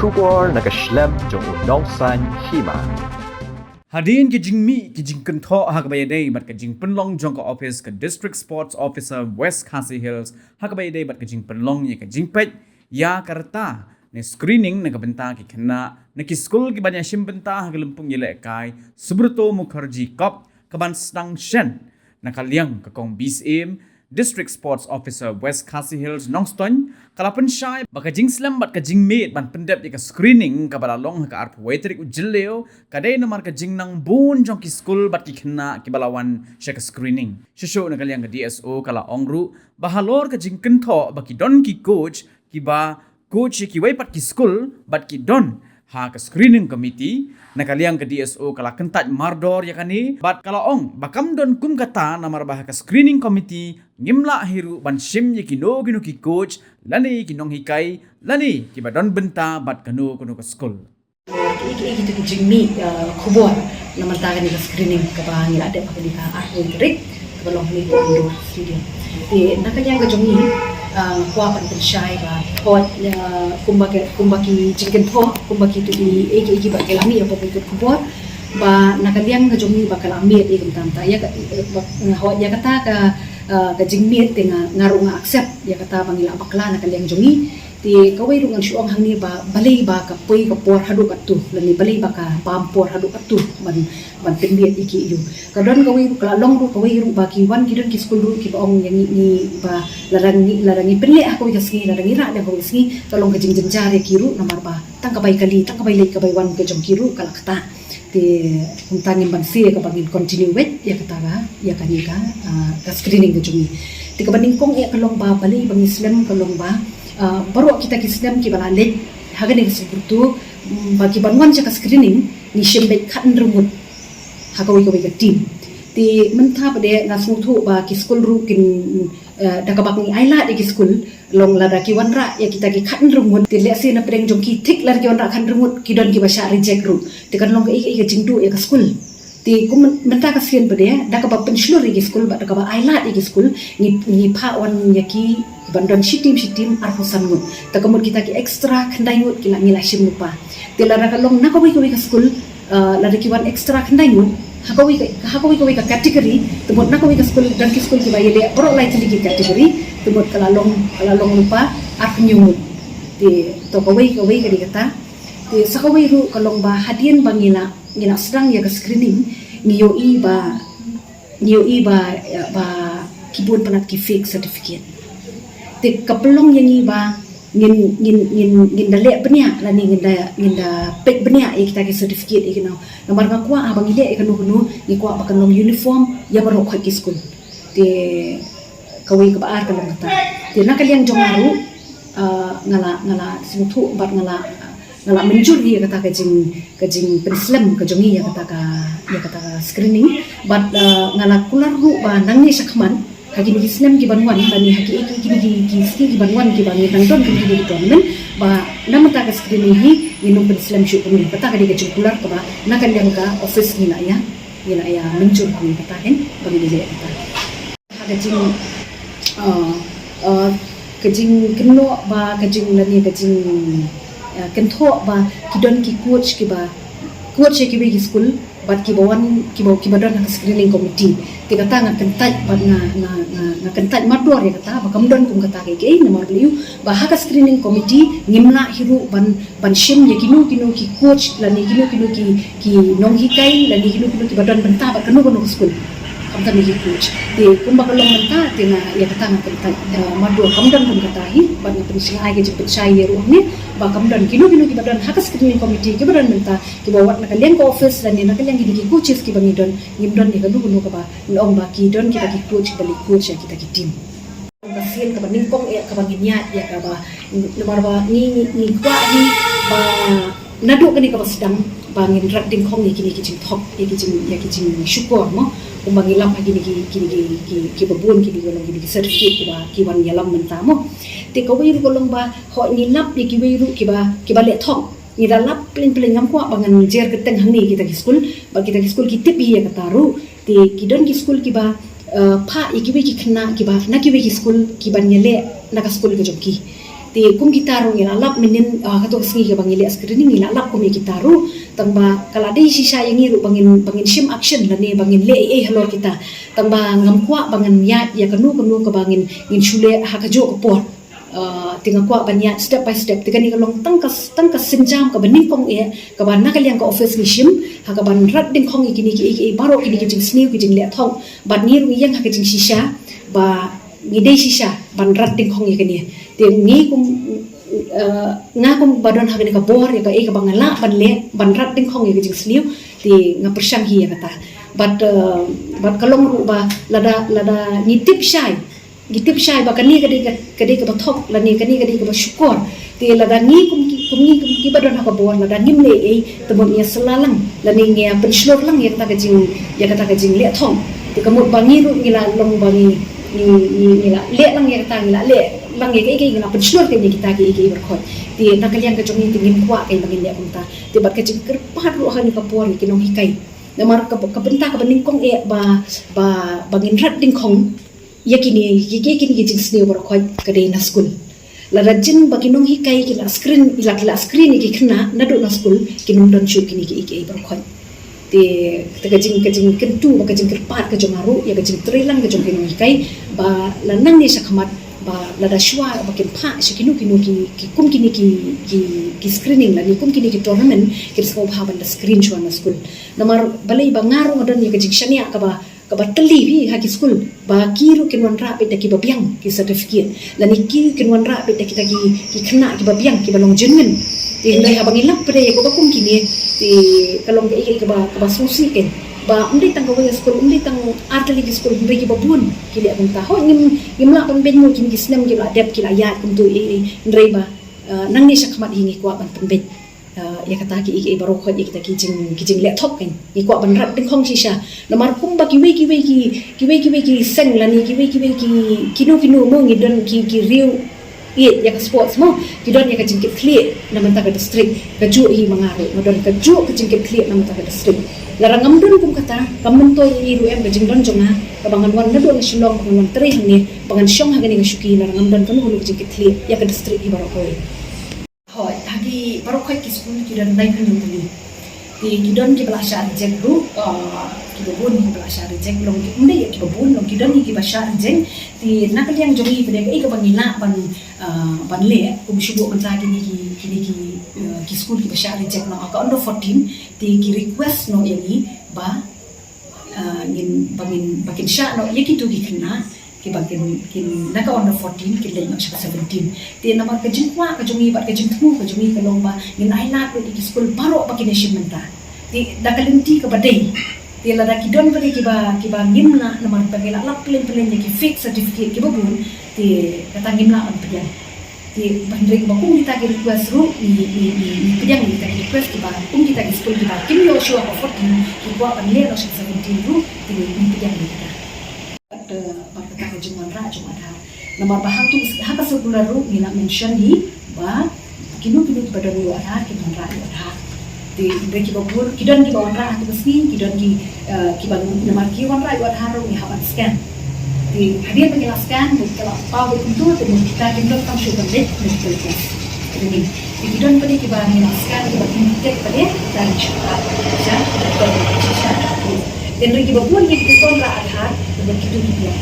syukur nakaslam jong unongsan hima. Hadin ke jingmi ke jing kentho hak bayadai bat ke jing penlong jong ke office ke district sports officer West Khasi Hills hak bayadai bat ke jing penlong ye ke jing pet ya karta ne screening ne benta ki kena ne ki school ki banya shim benta hak lempung ye lekai Subroto Mukherjee Cup kaban stang shen na kaliang ke kong BSM District Sports Officer West Khasi Hills Nongston kalapan syai baka jing slam bat ka jing meet ban pendep ka screening ka balalong ka arp waitrik ujelleo kadai namar ka jing nang bun jong ki school bat ki khna ki balawan sya ka screening shosho na kaliang ka DSO kala ongru bahalor ka jing kentho baki don ki coach ki ba coach ki wai pat ki school bat ki don ha ka screening committee na kaliang ke DSO kala kentat mardor ya kani bat kala ong bakam don kum kata namar bah ka screening committee ngimla hiru ban shim ye kino kino ki coach lani kinong hikai lani ki badon benta bat kanu kunu ka school iki tu jingmi khubor namar ta ni screening ka ba ngila de pa ka arko trik ka long ni do studio e na kaliang ka jongi kuah pan pensyai ba hot kumbaki chicken tho kumbaki tu di egi ba kelami apa ikut kubor ba nakaliang ka jongi ba kalami e tanta ya hot ya kata ka jingmi tenga ngarunga accept ya kata bangila bakla nakaliang jongi ti kawai rungang syuang hangni ba balay ba ka poi ka por hadu katu lani balay ba ka pampor hadu katu ban pendiet iki yu kadon kawai ru kala long ru kawai ru ba ki wan ki don ki school ru ki ba ong yang ni ba larangi penle aku yaski larangi ra da kawai ski kalong ka jingjeng jare ki ru namar ba tang ka bai kali tang ka bai le ka bai wan ka jong ki ru kala kata ti untangin ban si ka bangin continue wet ya kata ga ya kan ka screening ka jongi ti ka baningkong ya kalong ba balay bang Islam kalong ba baru kita kislam ki balalet haga ni seperti bagi banwan jaka screening ni shembet kan rumut haga wi ka team ti mentha pade na smutu ba ki school ru kin dakabak ni aila de ki school long lada ki wanra ya kita ki kan rumut ti le se na preng jong ki thik lar ki wanra kan rumut ki don ki basha reject ru ti kan long ka jingdu ya ka school ti kum mentha ka sien pade dakabak penslur ki school ba dakabak aila de ki school ni pha wan ya ki bandon shitim arpusan ngut takamut kita ki extra khandai ngut kila ngila shim lupa tilara kalong nakawi ka school lada ki wan extra khandai ngut hakawi ka category tumut nakawi ka school dan ki school ki bayele bro lai tili ki category tumut kalalong lupa arpunyu ti to kawai ka dikata ti sakawi ru kalong ba hadian bangila ngila sedang ya ka screening niyo ba kibun panat ki fake certificate ti kapelong yang iba ngin dale benya lani ngin da pek benya kita ki certificate ikino nomor ka kwa abang ile ikano ni kwa bakan long uniform ya baru ka ki school ti kawai ka baar ka long kata ti nakaliang jongaru ngala simutu bat ngala menjur dia kata ka jing penslam ka jongi ya kata screening bat ngala kular ru ba nangni sakman hagi ni Islam ki banwan tani hagi ki banwan ki bangi tangton ki tournament ba namata ka screening hi inum Islam syu kuni kata ka diga cungkular ka ba nakan yang ka office ni ya mencur kuni kata kan bagi dia kata kajing keno ba kajing lani kajing kentho ba kidon ki coach ki bi school bat ki badon ka screening committee ti kata nga kentaj bat nga kentaj mador ya kata bakam don kum kata ke nomor liu ba ha ka screening committee ngimla hiru ban shim ya kinu ki coach lani kinu ki nong hikai lani kinu ki badon benta bat kanu school kam tan ki coach ti kum ba kalong benta ti na ya kata nga kentaj mador kam don kum kata hi bat nga pensi ai ke cepet sai ru ni ba kam don kinu ki badon ha ka screening committee ki badon benta ki bawat na kalian ka office lani na kalian ki coaches ki bangidon ngimdon ni kanu ka ba nong ba ki don kita ki coach balik coach ya kita ki team kasil ka baningkong ka banginyat ya ka ba nomor ba ni kwa ni ba nadu kani ka sedang bangin rat ding kong ni kini kijing thok ya kijing syukur mo kumbangilam lagi ni ki babun ki golong ki certificate ki wan yalam mentamo te kawai golong ba ho ngilap ni ki wiru ki ba le thok ni dalap plin ngam kwa bangan jer keteng hangni kita ki school ki tipi ya kataru ti kidon ki school ki ba pha ikiwe ki khna ki ba na ki we ki school ki ban yele na ka school ka jokki ti kum gitaru ngila lap minin katok sengi ke bangili screening ngila lap kum gitaru tamba kala dei sisa yang ngiru bangin sim action lani bangin le hello kita tamba ngam kwa bangin ya kanu ke bangin ngin shule hakajo ko por tinga kwa banya step by step tiga ni kalong tangkas sinjam ka baning kong ka ban nakaliang ka office ni sim ha ka ban rat ding kong ikini ki baro kini ki jing sniu ki jing le thong ban ni ru yang ha ka jing sisa ba ngidei sisa ban rat ding kong ikini ti ngi kum ngakum badon ha ka bor ya ka ka bangala ban le ban rat ding kong ki jing sniu ti nga persang hi ya kata but kalong ru ba lada ngitip syai gitip syai ba kani kadi ka bathok lani kani ka syukur ti lada ngi kum ki badon ha ka bor lada ngim le temon ia selalang lani ngi penslor lang ya kata ka jing le thong ti kamut bangi ru ngila long bangi ngila le lang ya kata ngila le lang ya kai ngila penslor ka kita ki berkhot ti nakaliang ka jongi tingin kwa kai bangin le punta ti bat ka jing kerpat ru ha ni ka por ki nong hikai namar ka benta ka beningkong ba bangin rat dingkong yakini kini jing sni berkhot ka dei na school la rajin baginong hikai kila screen ki khna nadu na school kinong don chu kini ki berkhot ti kajing kentu ba kajing kerpat ka jomaru ya kajing trilang ka jong kinong hikai ba lanang ni sakhamat ba lada shwa bakin pha shikinu ki kum kini ki screening la ni kum kini ki tournament ki sko bha ban screen shwa na school namar balai ba ngaru ngadon ni kajing shania ka ba teli bi ha ki school ba kiru kinwan ra pe ki babiang ki certificate la ni ki kinwan ra pe kita ki khna ki babiang ki balong genuine ti ndai ha bangilap pre ko ba kum kini ti kalong ka ba susi ken ba undi tang gawe school undi tang arteli ki school undi ki babun ki le abang ta ho ngim la kon ben mo ki snam ki la adap ki la ya kum tu ndai ba nang ni sakmat hingi ko ban pen ben ya kata ki baro khot kita ki jing le thok ken ki ko ban rat ding khong sisa lamar kum ba ki we ki seng la ni ki kinu mo ngi don ki riu ya ka sports mo ki don ya ka jing ki clear na man ta ka district ka ju hi mangaru modon ka ju ka jing ki clear na man ta ka district larangam don kum kata kamun to iru em jing don jonga ka bangan wan na do na shilong bangan tre hang bangan shong ha ga ni ka shuki larangam don kan hulu jing ki clear ya ka district hi baro khoi hoi tadi baru kai ki school ki dan dai kan tuli ti ki don ki bahasa reject ru ki babun ki bahasa reject long ki unde ki babun long ki don ki bahasa reject ti nak yang jongi pada ka bangila ban le ku shubu manta ki school ki bahasa reject no ka under 14 ti ki request no yani ba ngin bangin sha no ye ki tu ki kena ki naka under 14 ki lai nak 17 ti namar ka jingwa ka jongi bat ka jingtmu ka jongi ka lomba ngin aina ko di school baro pakin shimenta ti dakalinti ka badai ti la ki don pare ki ba ngimna namar pagela lap plen ki fake certificate ki babun ti kata ngimna an pedian ti bandring ba kung kita ki request ru ni pedian ni kita request ki ba kung kita ki school ki ba kim yo show ka 14 ki kwa pan le no 17 ru ti ni pedian ni kita bakta jumlah ra jumlah nomor bahang tu haka sebulan ru mina mention hi ba kinu pada ru ada kinu ra ada di beki babur kidon ki bawan ra tu besni kidon ki bang nomor ki wan ra ada ru ni hawan scan di hadiah menjelaskan kalau power itu temu kita kinu kam syukur net medical test ini kidon pada ki bang menjelaskan ki bang tek pada dan syukur ya dan ri ki babur ki kon ra ada begitu dia